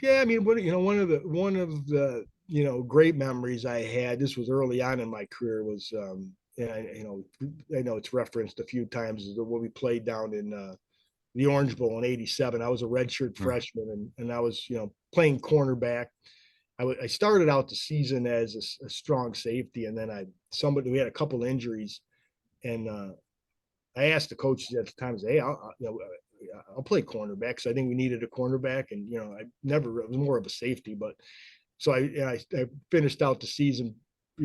Yeah, I mean, one of the great memories I had. This was early on in my career. Was and I know it's referenced a few times. Is when we played down in the Orange Bowl in '87. I was a redshirt Mm. freshman, and I was playing cornerback. I started out the season as a strong safety, and then we had a couple injuries, and I asked the coaches at the time, "Hey, I'll play cornerback because I think we needed a cornerback." And I never it was more of a safety, but so I finished out the season.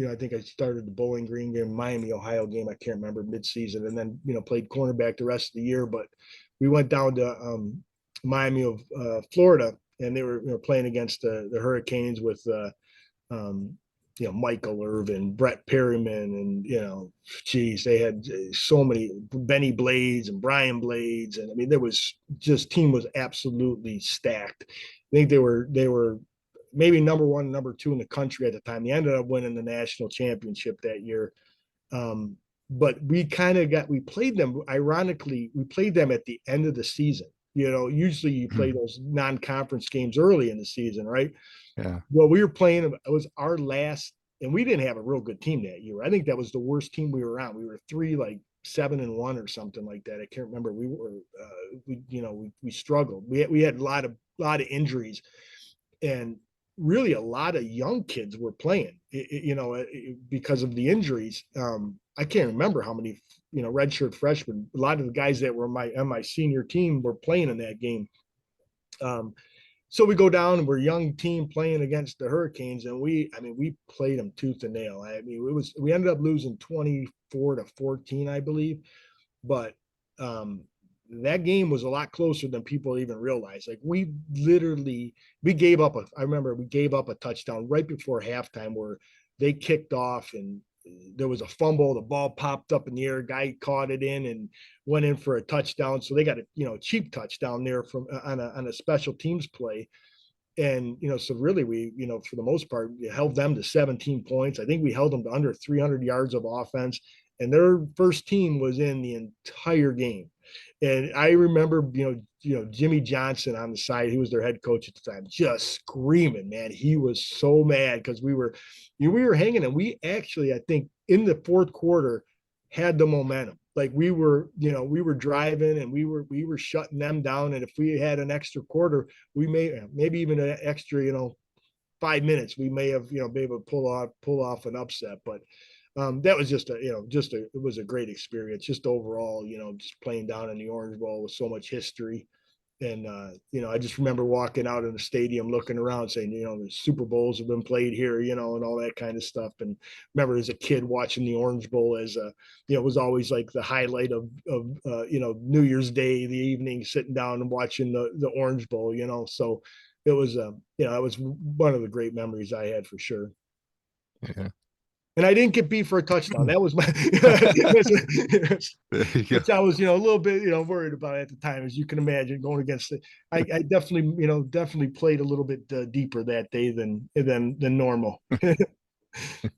I think I started the Bowling Green game, Miami, Ohio game. I can't remember midseason, and then played cornerback the rest of the year. But we went down to Miami of Florida, and they were playing against the Hurricanes with um, Michael Irvin, Brett Perryman, and geez, they had so many Benny Blades and Brian Blades, and I mean, there was just team was absolutely stacked. I think they were maybe number one, number two in the country at the time. They ended up winning the national championship that year. But we played them, ironically, we played them at the end of the season. Usually you play those non-conference games early in the season, right? Yeah. Well, we were playing, it was our last, and we didn't have a real good team that year. I think that was the worst team we were on. We were 7-1 or something like that. I can't remember. We struggled. We had a lot of injuries, and really a lot of young kids were playing, because of the injuries. I can't remember how many, redshirt freshmen. A lot of the guys that were on my senior team were playing in that game. Um, so we go down and we're a young team playing against the Hurricanes, and we played them tooth and nail. I mean, we ended up losing 24-14, I believe, but um, that game was a lot closer than people even realize. Like we gave up I remember we gave up a touchdown right before halftime where they kicked off, and there was a fumble. The ball popped up in the air. Guy caught it in and went in for a touchdown. So they got a cheap touchdown there from on a special teams play. And so really we for the most part held them to 17 points. I think we held them to under 300 yards of offense, and their first team was in the entire game. And I remember Jimmy Johnson on the side, he was their head coach at the time, just screaming, man. He was so mad because we were hanging, and we actually, I think, in the fourth quarter had the momentum. Like we were driving, and we were shutting them down. And if we had an extra quarter, we maybe even an extra 5 minutes, we may have be able to pull off an upset. But that was it was a great experience, just overall, just playing down in the Orange Bowl with so much history. And I just remember walking out in the stadium, looking around, saying, the Super Bowls have been played here, and all that kind of stuff. And remember, as a kid, watching the Orange Bowl as it was always like the highlight of New Year's Day, the evening, sitting down and watching the Orange Bowl. So it was it was one of the great memories I had for sure. Yeah. And I didn't get beat for a touchdown. That was my, There you go. which I was, a little bit, worried about at the time, as you can imagine, going against the. I definitely, definitely played a little bit deeper that day than normal.